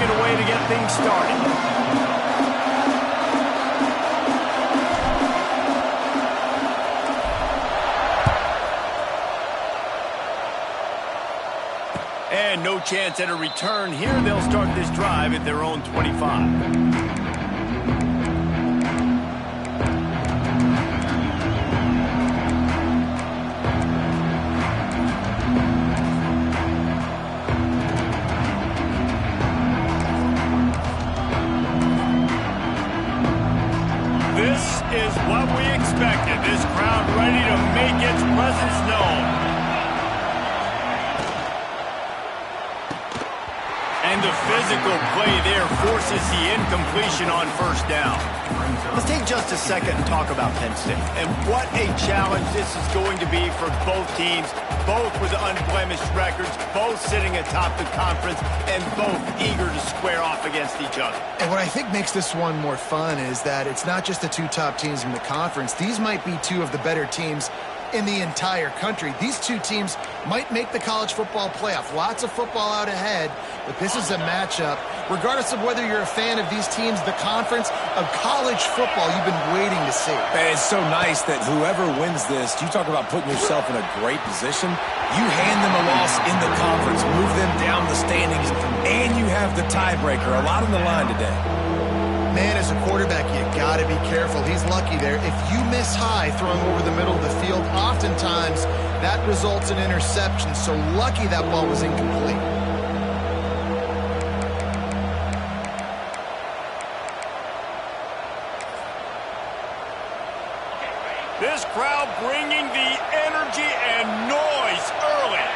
find a way to get things started. And no chance at a return here. They'll start this drive at their own 25. Is what we expected. This crowd ready to make its presence known. And the physical play there forces the incompletion on first down. Let's take just a second and talk about Penn State. And what a challenge this is going to be for both teams, both with unblemished records, both sitting atop the conference, and both eager to square off against each other. And what I think makes this one more fun is that it's not just the two top teams in the conference. These might be two of the better teams in the entire country. These two teams might make the college football playoff. Lots of football out ahead, but this is a matchup. Regardless of whether you're a fan of these teams, the conference of college football you've been waiting to see. And it's so nice that whoever wins this, you talk about putting yourself in a great position. You hand them a loss in the conference, move them down the standings, and you have the tiebreaker. A lot on the line today. Man, as a quarterback, you got to be careful. He's lucky there. If you miss high throwing over the middle of the field, oftentimes that results in interception. So lucky that ball was incomplete. This crowd bringing the energy and noise early.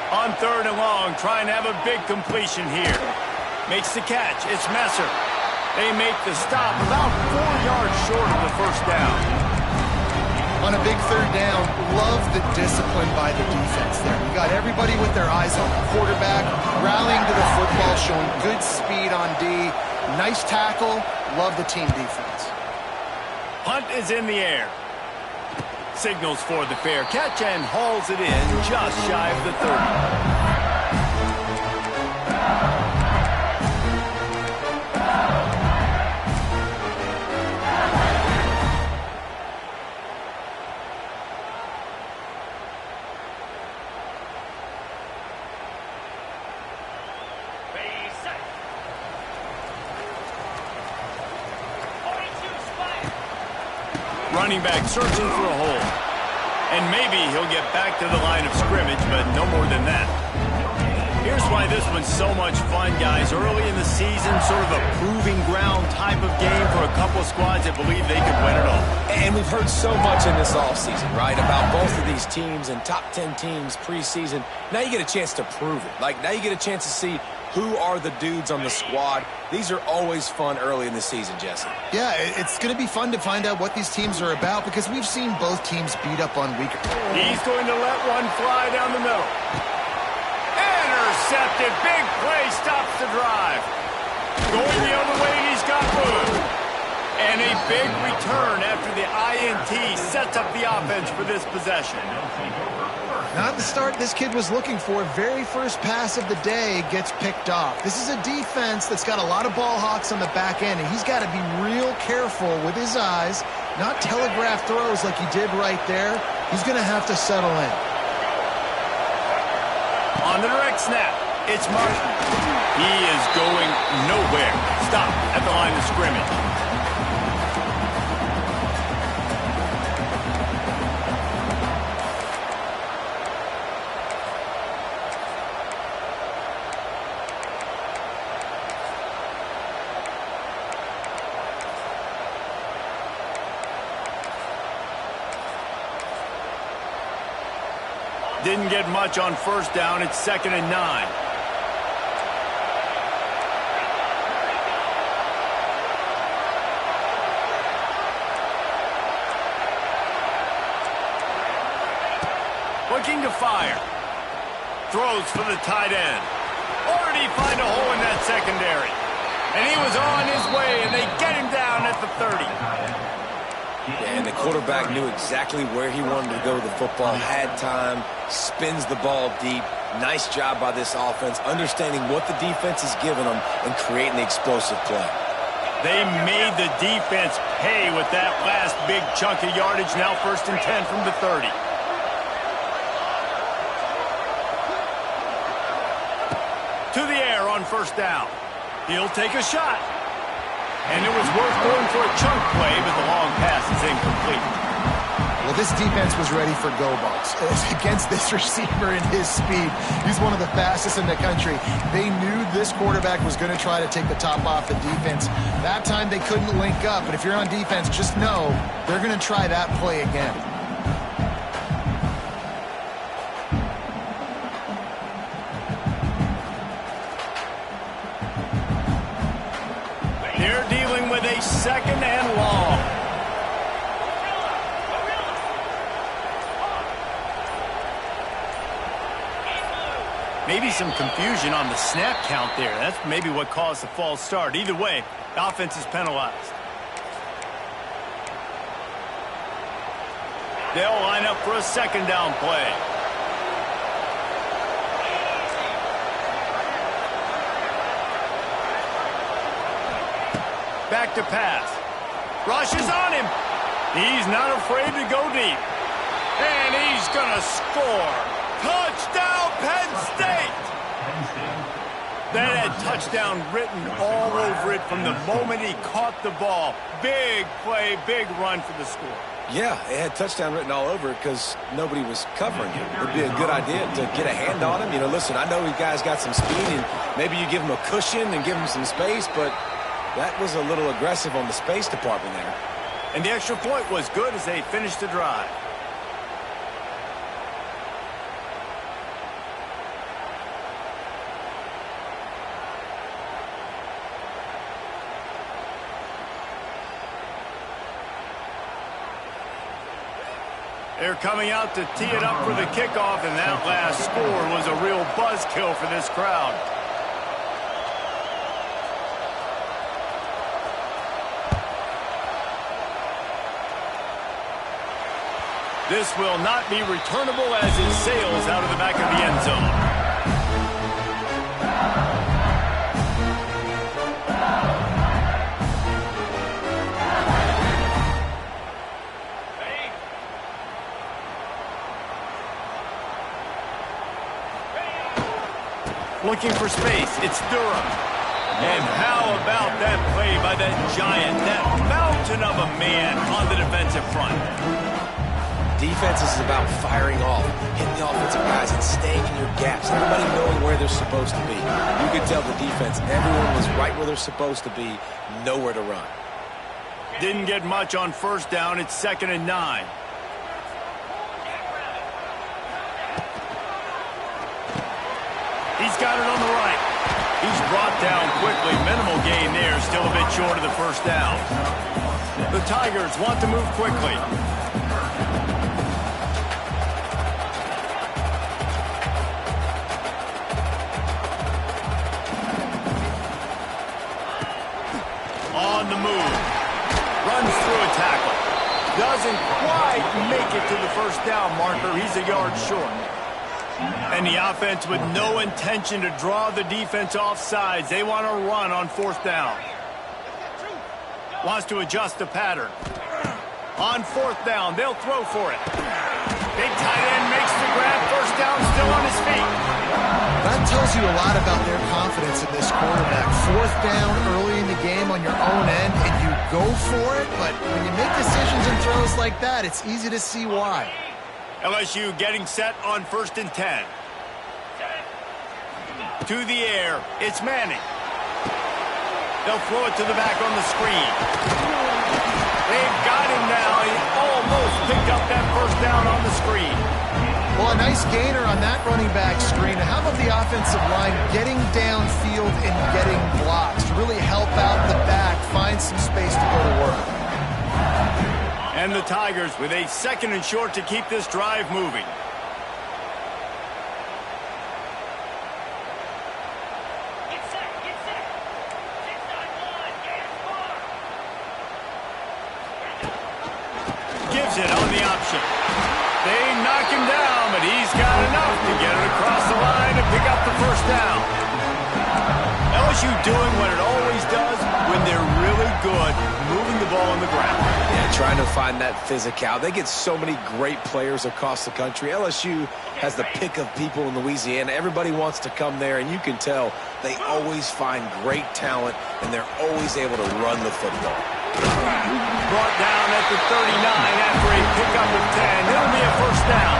On third and long, trying to have a big completion here. Makes the catch. It's Messer. They make the stop about 4 yards short of the first down. On a big third down, love the discipline by the defense there. You got everybody with their eyes on the quarterback, rallying to the football, showing good speed on D. Nice tackle. Love the team defense. Punt is in the air. Signals for the fair catch and hauls it in just shy of the 30. Running back searching for a hole. And maybe he'll get back to the line of scrimmage, but no more than that. Here's why this one's so much fun, guys. Early in the season, sort of a proving ground type of game for a couple of squads that believe they could win it all. And we've heard so much in this offseason, right, about both of these teams and top 10 teams preseason. Now you get a chance to prove it. Like, now you get a chance to see who are the dudes on the squad. These are always fun early in the season, Jesse. Yeah, it's going to be fun to find out what these teams are about because we've seen both teams beat up on weaker. He's going to let one fly down the middle. Intercepted. Big play stops the drive. Going the other way, he's got room. And a big return after the INT sets up the offense for this possession. Not the start this kid was looking for. Very first pass of the day gets picked off. This is a defense that's got a lot of ball hawks on the back end, and he's got to be real careful with his eyes, not telegraph throws like he did right there. He's going to have to settle in. On the direct snap, it's Martin. He is going nowhere. Stop at the line of scrimmage. Didn't get much on first down. It's 2nd and 9. Looking to fire. Throws for the tight end. Or did he find a hole in that secondary? And he was on his way, and they get him down at the 30. And the quarterback knew exactly where he wanted to go with the football, had time, spins the ball deep. Nice job by this offense, understanding what the defense is giving them and creating the explosive play. They made the defense pay with that last big chunk of yardage. Now 1st and 10 from the 30. To the air on 1st down. He'll take a shot. And it was worth going for a chunk play, but the long pass is incomplete. Well, this defense was ready for go balls. Against this receiver and his speed, he's one of the fastest in the country. They knew this quarterback was going to try to take the top off the defense. That time they couldn't link up, but if you're on defense, just know they're going to try that play again. They're dealing with a 2nd and long. Maybe some confusion on the snap count there. That's maybe what caused the false start. Either way, the offense is penalized. They'll line up for a 2nd down play. Back to pass. Rush is on him. He's not afraid to go deep. And he's going to score. Touchdown, Penn State! That had touchdown written all over it from the moment he caught the ball. Big play, big run for the score. Yeah, it had touchdown written all over it because nobody was covering him. It would be a good idea to get a hand on him. You know, listen, I know you guys got some speed, and maybe you give him a cushion and give him some space, but that was a little aggressive on the space department there. And the extra point was good as they finished the drive. They're coming out to tee it up for the kickoff, and that last score was a real buzzkill for this crowd. This will not be returnable as it sails out of the back of the end zone. Looking for space, it's Durham. And how about that play by that giant, that mountain of a man on the defensive front? Defense is about firing off, hitting the offensive guys, and staying in your gaps. Everybody knowing where they're supposed to be. You could tell the defense, everyone was right where they're supposed to be, nowhere to run. Didn't get much on 1st down, it's 2nd and 9. He's got it on the right. He's brought down quickly. Minimal gain there, still a bit short of the 1st down. The Tigers want to move quickly. On the move. Runs through a tackle. Doesn't quite make it to the 1st down marker. He's a yard short. And the offense with no intention to draw the defense off sides. They want to run on 4th down. Wants to adjust the pattern. On 4th down, they'll throw for it. Big tight end makes the grab. 1st down, still on his feet. That tells you a lot about their confidence in this quarterback. 4th down early in the game on your own end, and you go for it. But when you make decisions and throws like that, it's easy to see why. LSU getting set on 1st and 10. To the air, it's Manning. They'll throw it to the back on the screen. They've got him now. He almost picked up that 1st down on the screen. Well, a nice gainer on that running back screen. How about the offensive line getting downfield and getting blocks to really help out the back, find some space to go to work? And the Tigers with a 2nd and short to keep this drive moving. it on the option. They knock him down, but he's got enough to get it across the line and pick up the first down. LSU doing what it always does when they're really good, moving the ball on the ground. Yeah, trying to find that physical. They get so many great players across the country. LSU has the pick of people in Louisiana. Everybody wants to come there, and you can tell they always find great talent, and they're always able to run the football. Brought down at the 39 after a pickup of 10. It'll be a first down.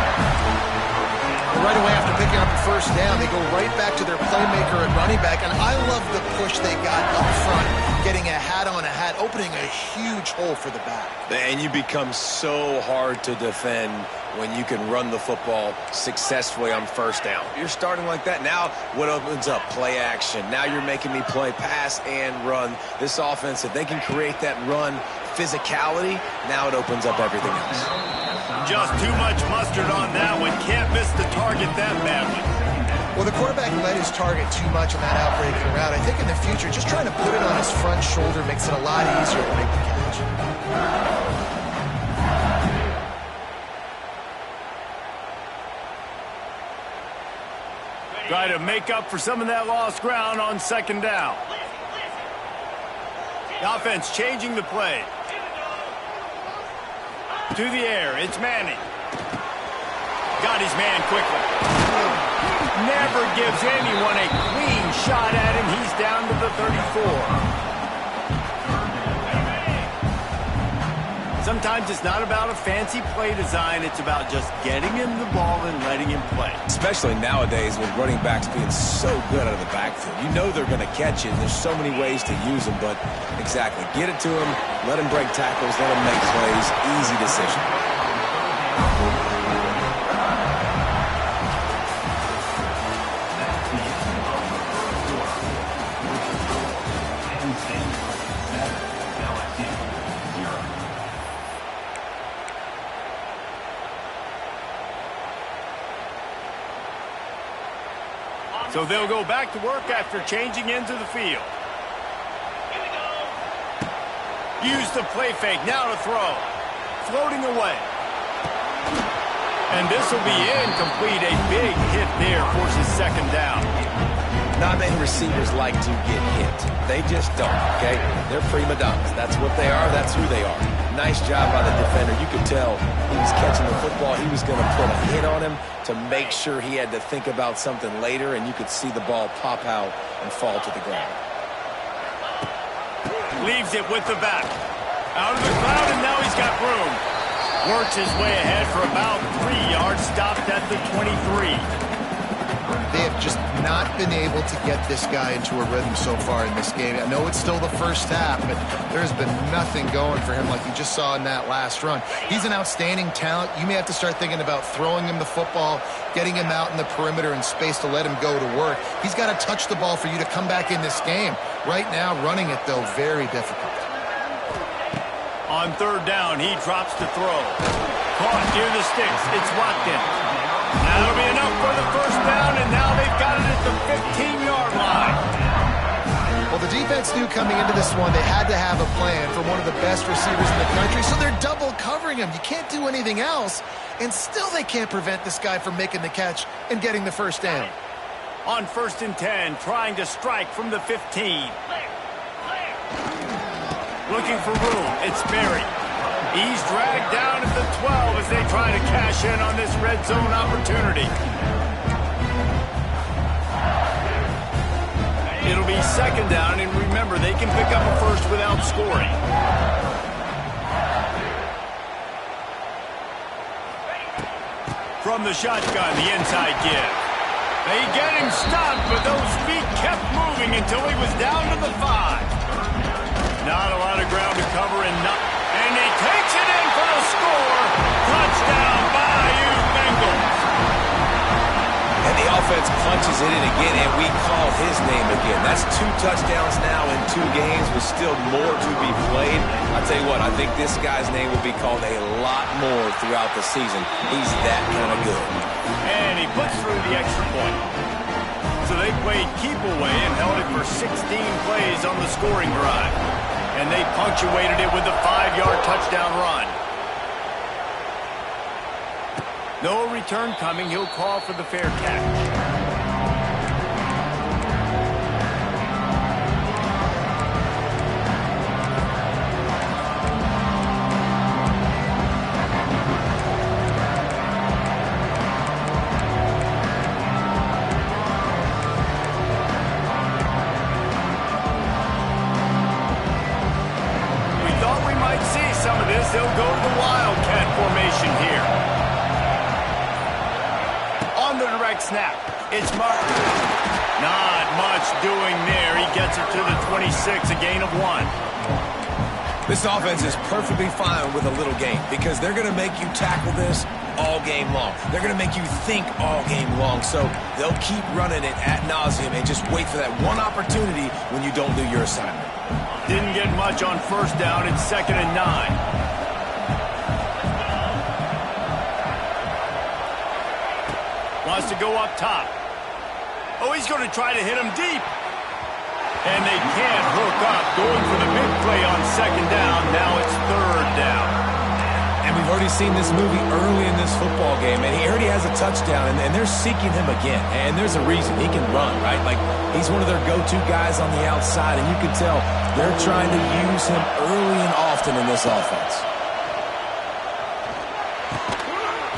Right away after picking up a first down, they go right back to their playmaker at running back, and I love the push they got up front, getting a hat on a hat, opening a huge hole for the back. And you become so hard to defend when you can run the football successfully on first down. You're starting like that. Now what opens up? Play action. Now you're making me play pass and run. This offense, if they can create that run physicality, now it opens up everything else. Just too much mustard on that one. Can't miss the target that badly. Well, the quarterback let his target too much on that outbreaking route. I think in the future, just trying to put it on his front shoulder makes it a lot easier to make the catch. Try to make up for some of that lost ground on second down. The offense changing the play. To the air, it's Manning. Got his man quickly. Never gives anyone a clean shot at him. He's down to the 34. Sometimes it's not about a fancy play design. It's about just getting him the ball and letting him play. Especially nowadays with running backs being so good out of the backfield. You know they're going to catch it. There's so many ways to use them, but exactly. Get it to him, let him break tackles, let him make plays. Easy decision. So they'll go back to work after changing into the field. Use the play fake. Now to throw. Floating away. And this will be incomplete. A big hit there forces second down. Not many receivers like to get hit. They just don't, okay? They're prima donnas. That's what they are. That's who they are. Nice job by the defender. You could tell he was catching the football. He was going to put a hit on him to make sure he had to think about something later, and you could see the ball pop out and fall to the ground. Leaves it with the back. Out of the crowd, and now he's got room. Works his way ahead for about 3 yards. Stopped at the 23. They have just not been able to get this guy into a rhythm so far in this game. I know it's still the first half, but there's been nothing going for him like you just saw in that last run. He's an outstanding talent. You may have to start thinking about throwing him the football, getting him out in the perimeter in space to let him go to work. He's got to touch the ball for you to come back in this game. Right now, running it, though, very difficult. On third down, he drops to throw. Caught near the sticks. It's Watkins. That'll be enough for the first down, and now they've got it at the 15-yard line. Well, the defense knew coming into this one they had to have a plan for one of the best receivers in the country, so they're double covering him. You can't do anything else, and still they can't prevent this guy from making the catch and getting the first down. On 1st and 10, trying to strike from the 15. Looking for room. It's Berry. He's dragged down at the 12 as they try to cash in on this red zone opportunity. It'll be second down, and remember, they can pick up a first without scoring. From the shotgun, the inside give. They get him stopped, but those feet kept moving until he was down to the 5. Not a lot of ground to cover, and he takes it in for the score. Touchdown, Bayou Bengals. And the offense punches it in again, and we call his name again. That's 2 touchdowns now in 2 games with still more to be played. I'll tell you what, I think this guy's name will be called a lot more throughout the season. He's that kind of good. And he puts through the extra point. So they played keep away and held it for 16 plays on the scoring drive. And they punctuated it with a 5-yard touchdown run. No return coming. He'll call for the fair catch. Some of this, they'll go to the Wildcat formation here. On the direct snap, it's Martin. Not much doing there. He gets it to the 26, a gain of 1. This offense is perfectly fine with a little gain because they're going to make you tackle this all game long. They're going to make you think all game long. So they'll keep running it ad nauseum and just wait for that one opportunity when you don't do your assignment. Didn't get much on first down. It's 2nd and 9. Wants to go up top. Oh, he's going to try to hit him deep. And they can't hook up. Going for the big play on 2nd down. Now it's 3rd down. And we've already seen this movie early in this football game, and he already has a touchdown, and they're seeking him again. And there's a reason. He can run, right? Like, he's one of their go-to guys on the outside, and you can tell they're trying to use him early and often in this offense.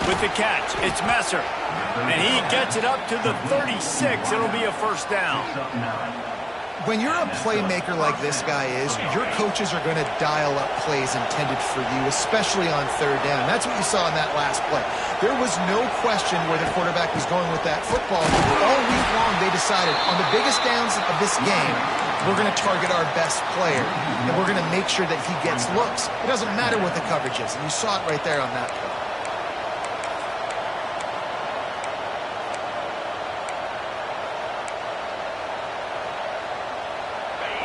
With the catch, it's Messer. And he gets it up to the 36. It'll be a 1st down. When you're a playmaker like this guy is, your coaches are going to dial up plays intended for you, especially on 3rd down. That's what you saw in that last play. There was no question where the quarterback was going with that football. All week long, they decided on the biggest downs of this game, we're going to target our best player, and we're going to make sure that he gets looks. It doesn't matter what the coverage is, and you saw it right there on that play.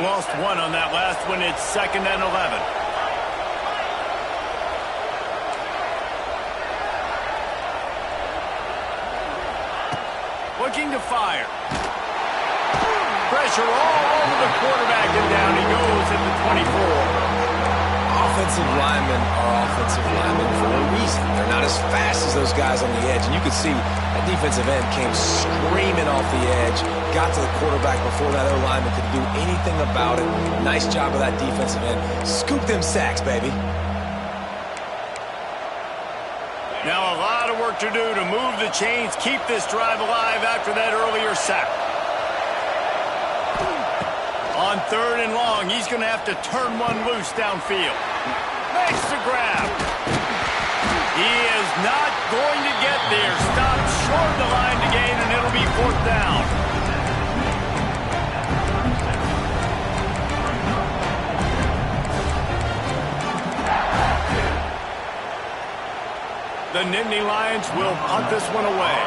Lost 1 on that last one. It's 2nd and 11. Looking to fire. Pressure all over the quarterback, and down he goes at the 24. Offensive linemen are offensive linemen for a reason. They're not as fast as those guys on the edge. And you can see that defensive end came screaming off the edge, got to the quarterback before that O-lineman could do anything about it. Nice job of that defensive end. Scoop them sacks, baby. Now a lot of work to do to move the chains, keep this drive alive after that earlier sack. On 3rd and long, he's going to have to turn one loose downfield. Makes the grab. He is not going to get there. Stopped short of the line to gain, and it'll be 4th down. The Nittany Lions will punt this one away.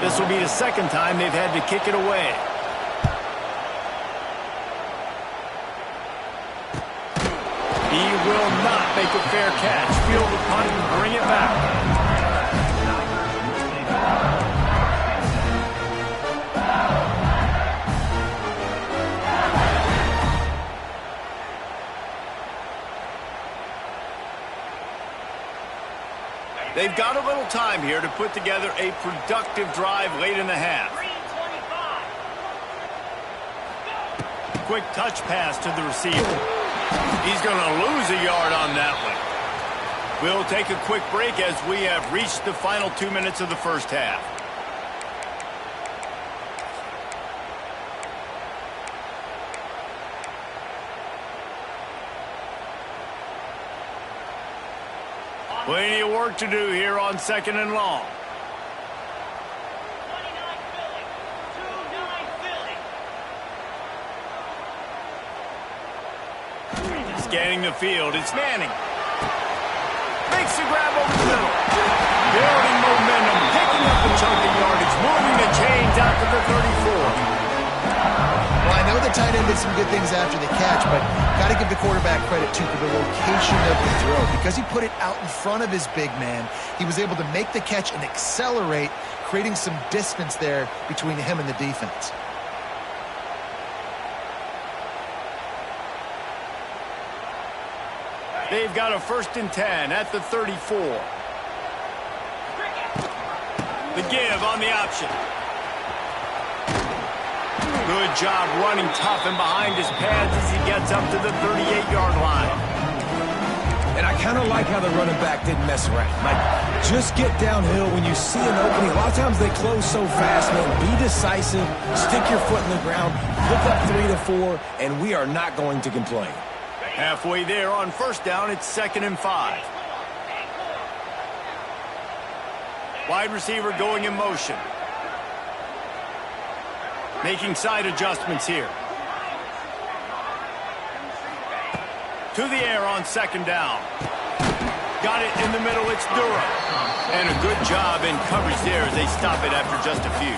This will be the 2nd time they've had to kick it away. He will not make a fair catch. Field the punt and bring it back. They've got a little time here to put together a productive drive late in the half. Quick touch pass to the receiver. He's going to lose a yard on that one. We'll take a quick break as we have reached the final 2 minutes of the first half. Plenty of work to do here on 2nd and long. Scanning the field, it's Manning. Makes the grab over the middle. Building momentum, picking up a chunk of yardage, moving the chains out to the 34. Well, I know the tight end did some good things after the catch, but got to give the quarterback credit, too, for the location of the throw. Because he put it out in front of his big man, he was able to make the catch and accelerate, creating some distance there between him and the defense. They've got a 1st and 10 at the 34. The give on the option. Good job running tough and behind his pads as he gets up to the 38-yard line. And I kind of like how the running back didn't mess around. Like, just get downhill when you see an opening. A lot of times they close so fast, man. Be decisive, stick your foot in the ground, look up 3 to 4, and we are not going to complain. Halfway there on first down, it's 2nd and 5. Wide receiver going in motion. Making side adjustments here. To the air on 2nd down. Got it in the middle, it's Durham. And a good job in coverage there as they stop it after just a few.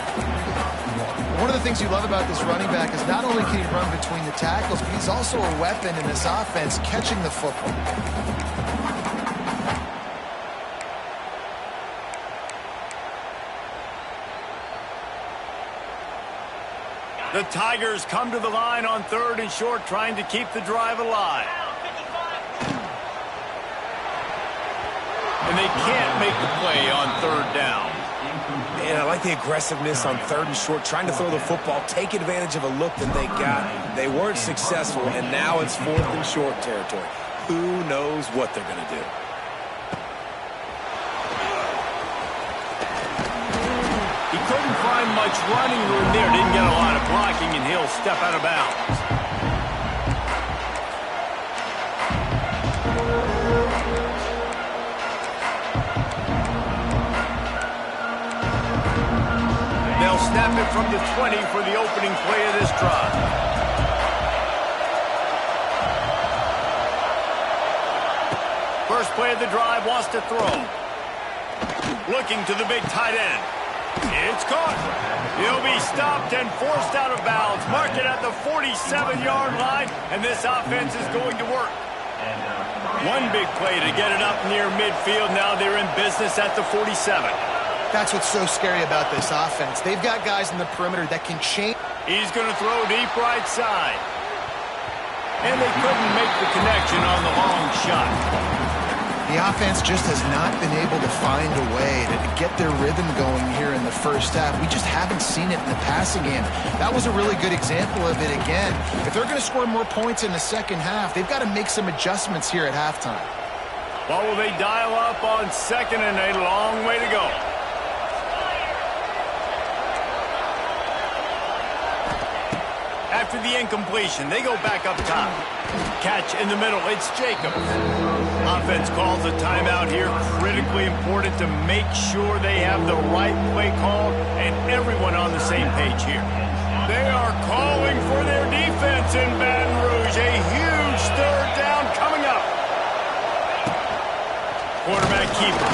One of the things you love about this running back is not only can he run between the tackles, but he's also a weapon in this offense catching the football. The Tigers come to the line on 3rd and short, trying to keep the drive alive. And they can't make the play on 3rd down. And I like the aggressiveness on 3rd and short, trying to throw the football, take advantage of a look that they got. They weren't successful, and now it's 4th and short territory. Who knows what they're going to do? He couldn't find much running room there. Didn't get a lot of blocking, and he'll step out of bounds. They'll snap it from the 20 for the opening play of this drive. First play of the drive, wants to throw. Looking to the big tight end. It's caught. He'll be stopped and forced out of bounds. Mark it at the 47-yard line, and this offense is going to work. One big play to get it up near midfield. Now they're in business at the 47. That's what's so scary about this offense. They've got guys in the perimeter that can change. He's going to throw deep right side. And they couldn't make the connection on the long shot. The offense just has not been able to find a way to get their rhythm going here in the first half. We just haven't seen it in the passing game. That was a really good example of it again. If they're going to score more points in the second half, they've got to make some adjustments here at halftime. Well, will they dial up on 2nd and a long way to go? After the incompletion, they go back up top. Catch in the middle, it's Jacobs. Offense calls a timeout here. Critically important to make sure they have the right play called and everyone on the same page here. They are calling for their defense in Baton Rouge. A huge 3rd down coming up. Quarterback keeper.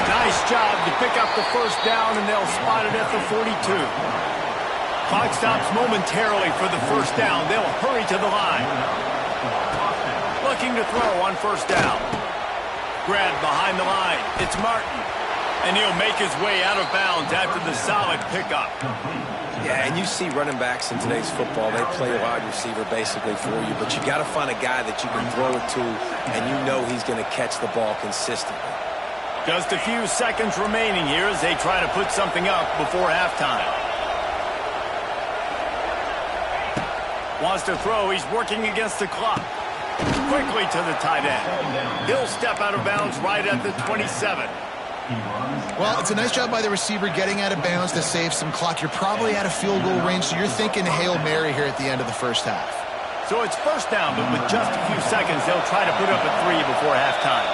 Nice job to pick up the first down, and they'll spot it at the 42. Clock stops momentarily for the first down. They'll hurry to the line. Looking to throw on first down. Grabbed behind the line. It's Martin. And he'll make his way out of bounds after the solid pickup. Yeah, and you see running backs in today's football, they play a wide receiver basically for you, but you got to find a guy that you can throw it to, and you know he's going to catch the ball consistently. Just a few seconds remaining here as they try to put something up before halftime. Wants to throw. He's working against the clock. Quickly to the tight end. He'll step out of bounds right at the 27. Well, it's a nice job by the receiver getting out of bounds to save some clock. You're probably out of field goal range, so you're thinking Hail Mary here at the end of the first half. So it's first down, but with just a few seconds, they'll try to put up a 3 before halftime.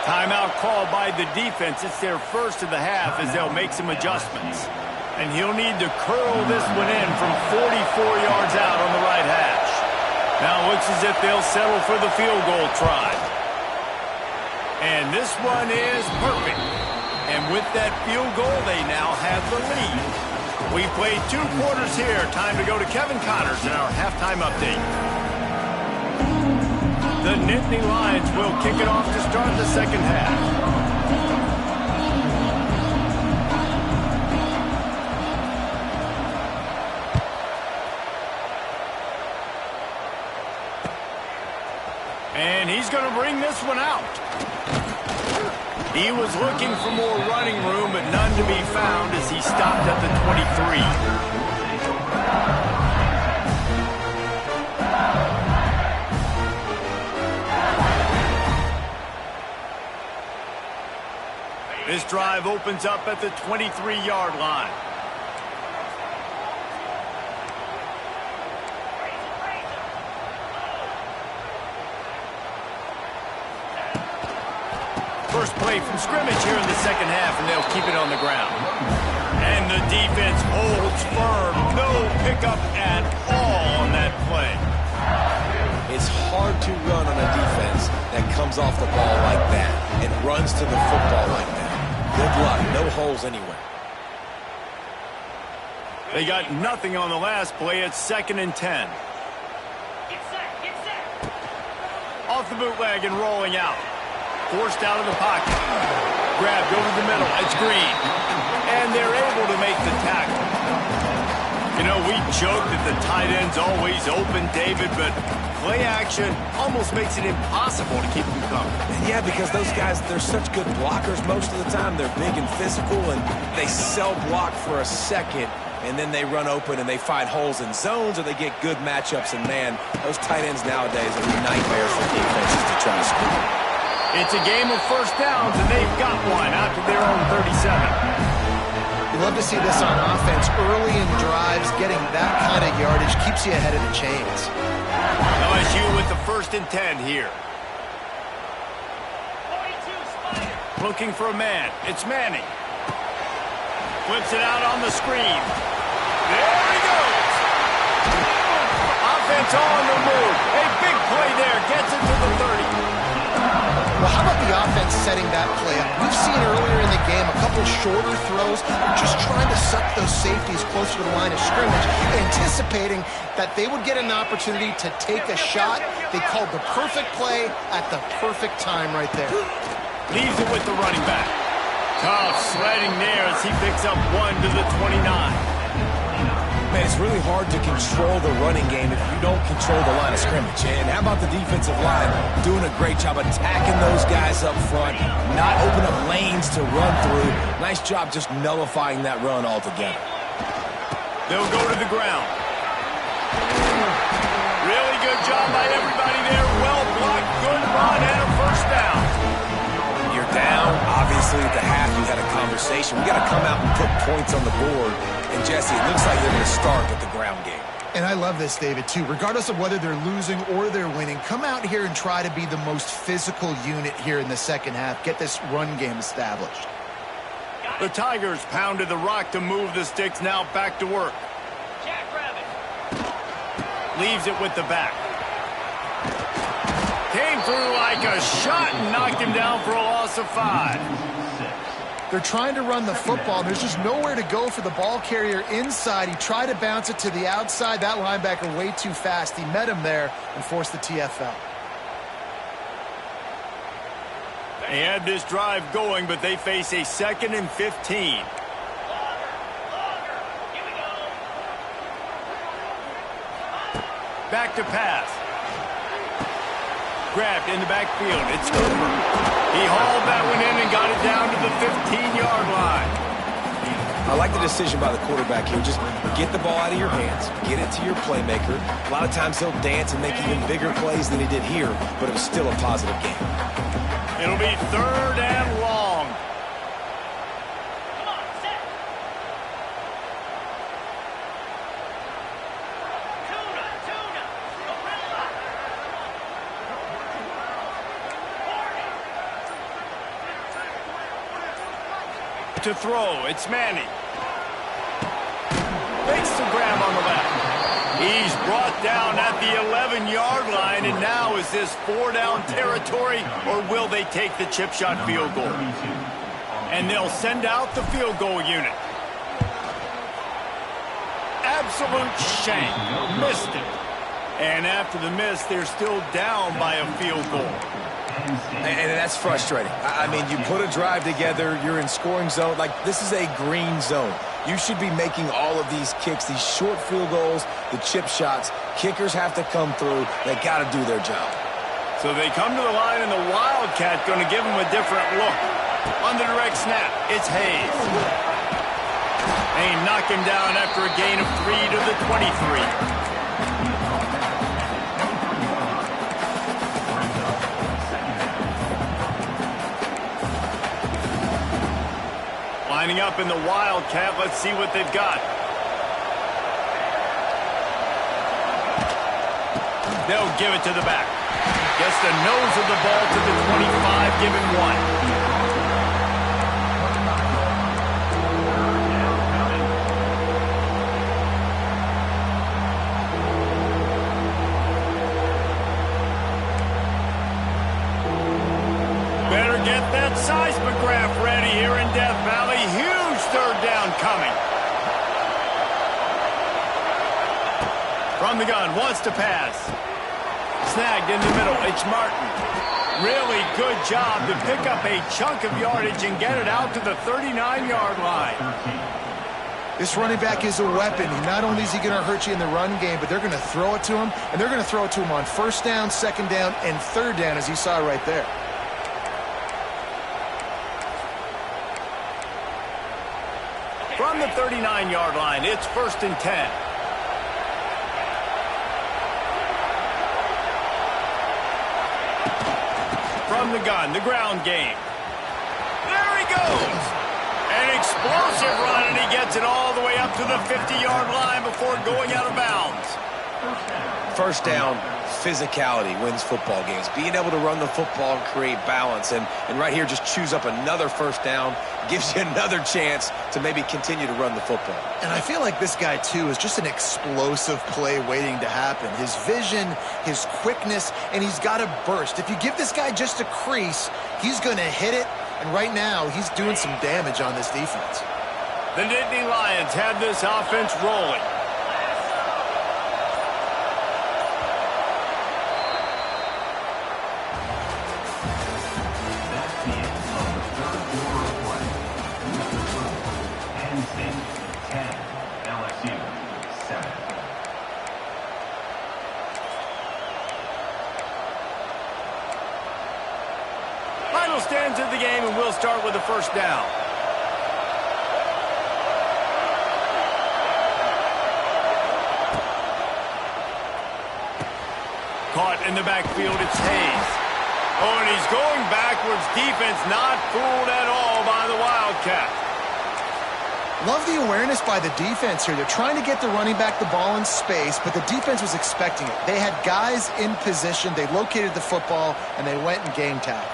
Timeout called by the defense. It's their first of the half as they'll make some adjustments. And he'll need to curl this one in from 44 yards out on the right hash. Now it looks as if they'll settle for the field goal try. And this one is perfect. And with that field goal, they now have the lead. We played 2 quarters here. Time to go to Kevin Connors in our halftime update. The Nittany Lions will kick it off to start the second half. And he's going to bring this one out. He was looking for more running room, but none to be found as he stopped at the 23. This drive opens up at the 23-yard line. First play from scrimmage here in the second half, and they'll keep it on the ground. And the defense holds firm. No pickup at all on that play. It's hard to run on a defense that comes off the ball like that and runs to the football like that. Good luck. No holes anywhere. They got nothing on the last play. It's 2nd and 10. Get set. Off the bootleg and rolling out. Forced out of the pocket. Grabbed over the middle. It's Green. And they're able to make the tackle. You know, we joke that the tight end's always open, David, but play action almost makes it impossible to keep them covered. Yeah, because those guys, they're such good blockers most of the time. They're big and physical, and they sell block for a second, and then they run open and they find holes in zones, or they get good matchups. And, man, those tight ends nowadays are nightmares for defenses to try to score. It's a game of first downs, and they've got one out to their own 37. You love to see this on offense. Early in drives, getting that kind of yardage keeps you ahead of the chains. LSU with the 1st and 10 here. 42, Spider. Looking for a man. It's Manning. Flips it out on the screen. There he goes. Offense on the move. A big play there. Gets it to the 30. Well, how about the offense setting that play up? We've seen earlier in the game a couple shorter throws, just trying to suck those safeties closer to the line of scrimmage, anticipating that they would get an opportunity to take a shot. They called the perfect play at the perfect time right there. Leaves it with the running back. Tough sledding there as he picks up 1 to the 29. Man, it's really hard to control the running game if you don't control the line of scrimmage. And how about the defensive line doing a great job attacking those guys up front, not open up lanes to run through. Nice job just nullifying that run altogether. They'll go to the ground. Really good job by everybody there. Well blocked, good run, and a first down. You're down. Obviously, at the half, you had a conversation. We got to come out and put points on the board. And, Jesse, it looks like they're going to start with the ground game. And I love this, David, too. Regardless of whether they're losing or they're winning, come out here and try to be the most physical unit here in the second half. Get this run game established. The Tigers pounded the rock to move the sticks. Now back to work. Jackrabbit. Leaves it with the back. Came through like a shot and knocked him down for a loss of 5. They're trying to run the football. There's just nowhere to go for the ball carrier inside. He tried to bounce it to the outside. That linebacker way too fast. He met him there and forced the TFL. They had this drive going, but they face a 2nd and 15. Here we go. Back to pass. Grabbed in the backfield. It's Cooper. He hauled that one in and got it down to the 15-yard line. I like the decision by the quarterback here. Just get the ball out of your hands, get it to your playmaker. A lot of times he'll dance and make even bigger plays than he did here, but it was still a positive game. It'll be 3rd and long. Come on, set. Tuna. Gorilla. To throw, it's Manning. Makes the grab on the left. He's brought down at the 11-yard line, and now is this 4-down territory, or will they take the chip shot field goal? And they'll send out the field goal unit. Absolute shank. Missed it. And after the miss, they're still down by a field goal. And that's frustrating. I mean, you put a drive together, you're in scoring zone. Like, this is a green zone. You should be making all of these kicks, these short field goals, the chip shots. Kickers have to come through. They got to do their job. So they come to the line, and the Wildcat going to give them a different look. On the direct snap, it's Hayes. They knock him down after a gain of 3 to the 23. Lining up in the Wildcat. Let's see what they've got. They'll give it to the back. Gets the nose of the ball to the 25, giving 1. Better get that seismograph ready here in Death Valley. Huge third down coming. From the gun, wants to pass. Snagged in the middle, it's Martin. Really good job to pick up a chunk of yardage and get it out to the 39-yard line. This running back is a weapon. Not only is he going to hurt you in the run game, but they're going to throw it to him, and they're going to throw it to him on first down, second down, and third down, as you saw right there. From the 39-yard line, it's 1st and 10. From the gun, the ground game. There he goes. An explosive run, and he gets it all the way up to the 50-yard line before going out of bounds. First down, physicality wins football games. Being able to run the football and create balance. And right here, just choose up another first down. Gives you another chance to maybe continue to run the football. And I feel like this guy, too, is just an explosive play waiting to happen. His vision, his quickness, and he's got a burst. If you give this guy just a crease, he's going to hit it. And right now, he's doing some damage on this defense. The Nittany Lions have this offense rolling. Final stands of the game, and we'll start with the first down. Caught in the backfield, it's Hayes. Oh, and he's going backwards. Defense not fooled at all by the Wildcat. Love the awareness by the defense here. They're trying to get the running back the ball in space, but the defense was expecting it. They had guys in position. They located the football, and they went and game tackled.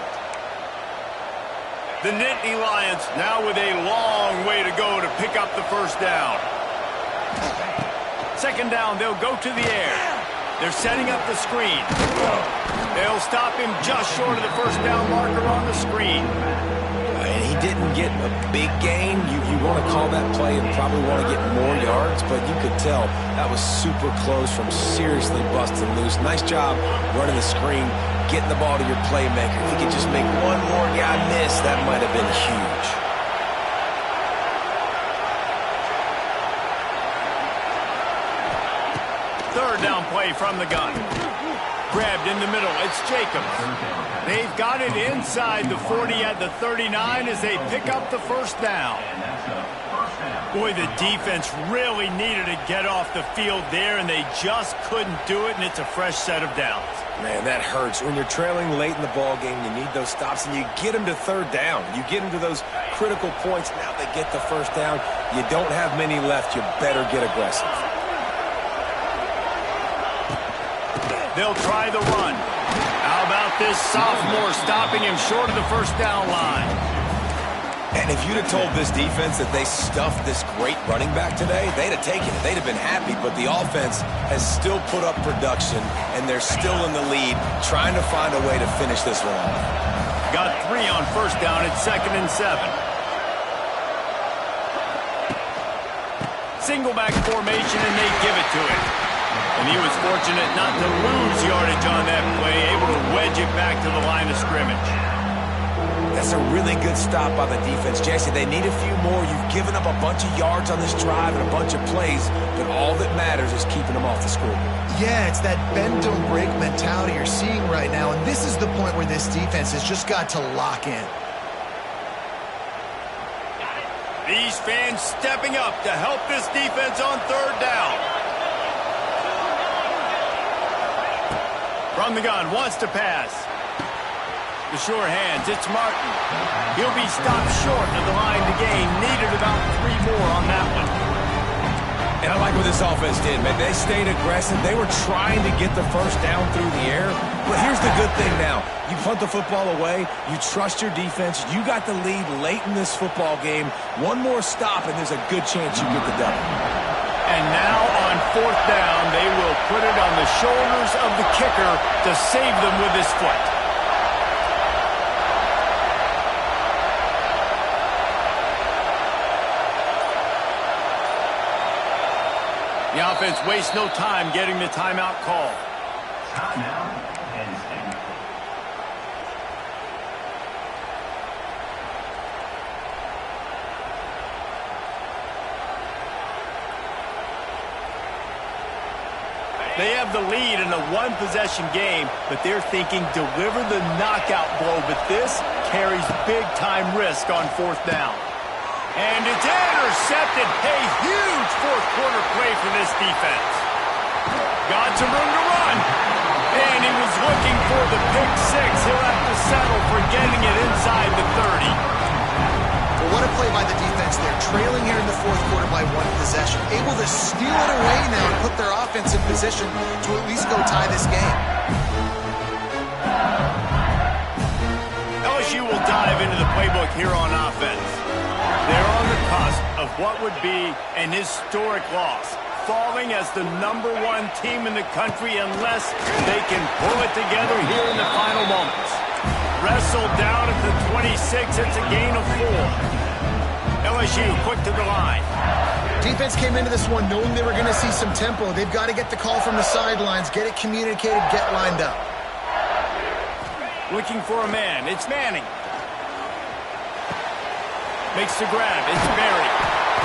The Nittany Lions now with a long way to go to pick up the first down. Second down, they'll go to the air. They're setting up the screen. They'll stop him just short of the first down marker on the screen. And he didn't get a big gain. You want to call that play and probably want to get more yards, but you could tell that was super close from seriously busting loose. Nice job running the screen, getting the ball to your playmaker. If he could just make one more guy miss, that might have been huge. Third down play from the gun. Grabbed in the middle, it's Jacobs. They've got it inside the 40 at the 39 as they pick up the first down. Boy, the defense really needed to get off the field there, and they just couldn't do it, and it's a fresh set of downs. Man, that hurts. When you're trailing late in the ball game, you need those stops, and you get them to third down. You get them to those critical points. Now they get the first down. You don't have many left. You better get aggressive. They'll try the run. How about this sophomore stopping him short of the first down line? And if you'd have told this defense that they stuffed this great running back today, they'd have taken it. They'd have been happy, but the offense has still put up production, and they're still in the lead, trying to find a way to finish this one off. Got 3 on first down at 2nd and 7. Single back formation, and they give it to him. And he was fortunate not to lose yardage on that play, able to wedge it back to the line of scrimmage. That's a really good stop by the defense. Jesse, they need a few more. You've given up a bunch of yards on this drive and a bunch of plays, but all that matters is keeping them off the scoreboard. Yeah, it's that bend, don't break mentality you're seeing right now, and this is the point where this defense has just got to lock in. These fans stepping up to help this defense on third down. From the gun, wants to pass. The sure hands, it's Martin. He'll be stopped short of the line to gain. Needed about 3 more on that one. And I like what this offense did, man. They stayed aggressive. They were trying to get the first down through the air. But here's the good thing now. You punt the football away. You trust your defense. You got the lead late in this football game. One more stop, and there's a good chance you get the double. And now on fourth down, they will put it on the shoulders of the kicker to save them with his foot. The offense wastes no time getting the timeout call. Timeout, Penn State. They have the lead in a one-possession game, but they're thinking deliver the knockout blow, but this carries big-time risk on fourth down. And it's intercepted. A huge fourth-quarter play for this defense. Got some room to run. And he was looking for the pick six. He'll have to settle for getting it inside the 30. Well, what a play by the defense there. Trailing here in the fourth quarter by 1 possession. Able to steal it away now and put their offense in position to at least go tie this game. LSU will dive into the playbook here on offense. They're on the cusp of what would be an historic loss, falling as the #1 team in the country unless they can pull it together here in the final moments. Wrestled down at the 26, it's a gain of 4. LSU quick to the line. Defense came into this one knowing they were going to see some tempo. They've got to get the call from the sidelines, get it communicated, get lined up. Looking for a man, it's Manning. Makes the grab. It's Berry.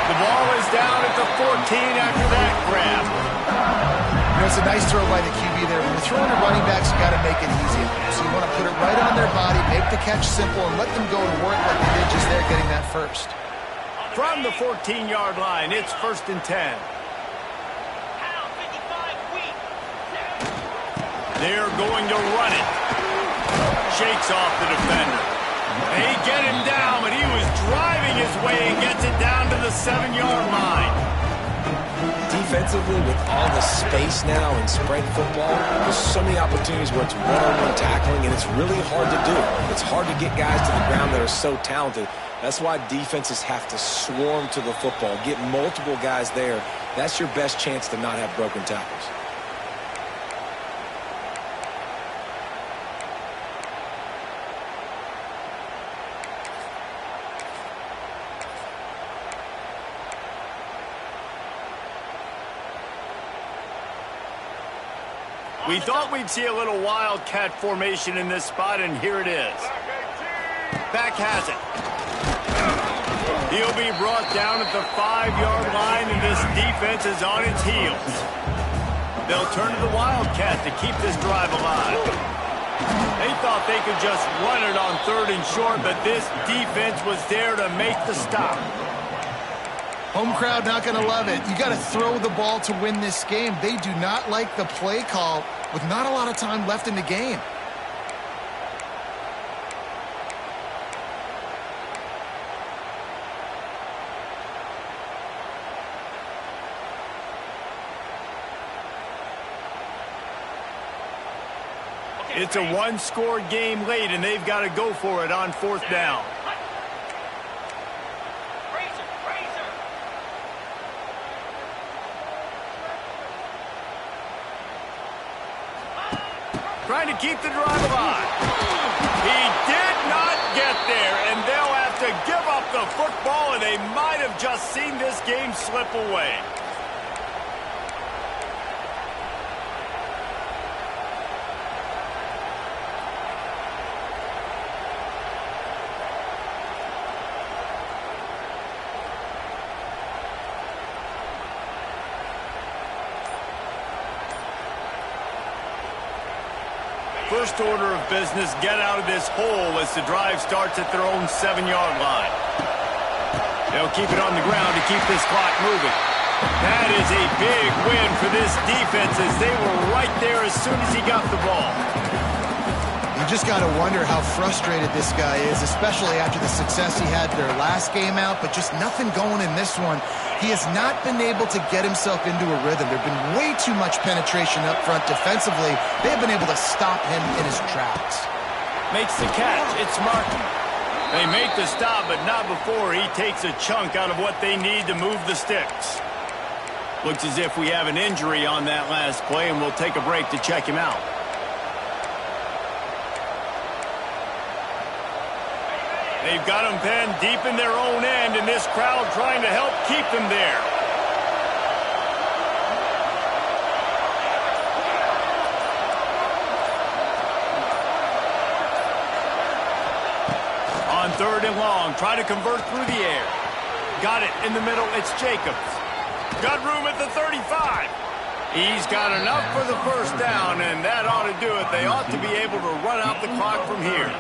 The ball is down at the 14 after that grab. You know, it's a nice throw by the QB there. When you're throwing to running backs, you got to make it easy. So you want to put it right on their body, make the catch simple, and let them go to work like they did just there getting that first. From the 14-yard line, it's 1st and 10. They're going to run it. Shakes off the defender. They get him down, but he was driving his way and gets it down to the 7-yard line. Defensively, with all the space now in spread football, there's so many opportunities where it's one-on-one tackling, and it's really hard to do. It's hard to get guys to the ground that are so talented. That's why defenses have to swarm to the football, get multiple guys there. That's your best chance to not have broken tackles. We thought we'd see a little wildcat formation in this spot, and here it is. Back has it. He'll be brought down at the 5-yard line, and this defense is on its heels. They'll turn to the wildcat to keep this drive alive. They thought they could just run it on 3rd and short, but this defense was there to make the stop. Home crowd not going to love it. You got to throw the ball to win this game. They do not like the play call with not a lot of time left in the game. It's a one-score game late, and they've got to go for it on 4th down. Trying to keep the drive alive. He did not get there, and they'll have to give up the football, and they might have just seen this game slip away. First order of business, get out of this hole as the drive starts at their own 7-yard line. They'll keep it on the ground to keep this clock moving. That is a big win for this defense as they were right there as soon as he got the ball. You just got to wonder how frustrated this guy is, especially after the success he had their last game out, but just nothing going in this one. He has not been able to get himself into a rhythm. There have been way too much penetration up front defensively. They have been able to stop him in his tracks. Makes the catch. It's Martin. They make the stop, but not before he takes a chunk out of what they need to move the sticks. Looks as if we have an injury on that last play, and we'll take a break to check him out. They've got him pinned deep in their own end, and this crowd trying to help keep them there. On 3rd and long, try to convert through the air. Got it in the middle, it's Jacobs. Got room at the 35. He's got enough for the first down, and that ought to do it. They ought to be able to run out the clock from here.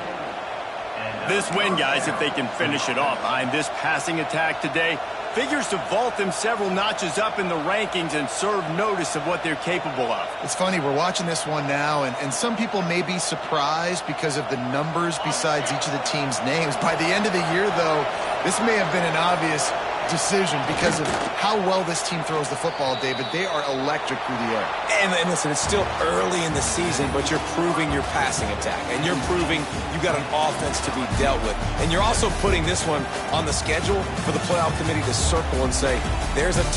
This win, guys, if they can finish it off behind this passing attack today, figures to vault them several notches up in the rankings and serve notice of what they're capable of. It's funny, we're watching this one now, and some people may be surprised because of the numbers besides each of the team's names. By the end of the year, though, this may have been an obvious decision because of how well this team throws the football, David. They are electric through the air. And listen, it's still early in the season, but you're proving your passing attack, and you're proving you got an offense to be dealt with. And you're also putting this one on the schedule for the playoff committee to circle and say, there's a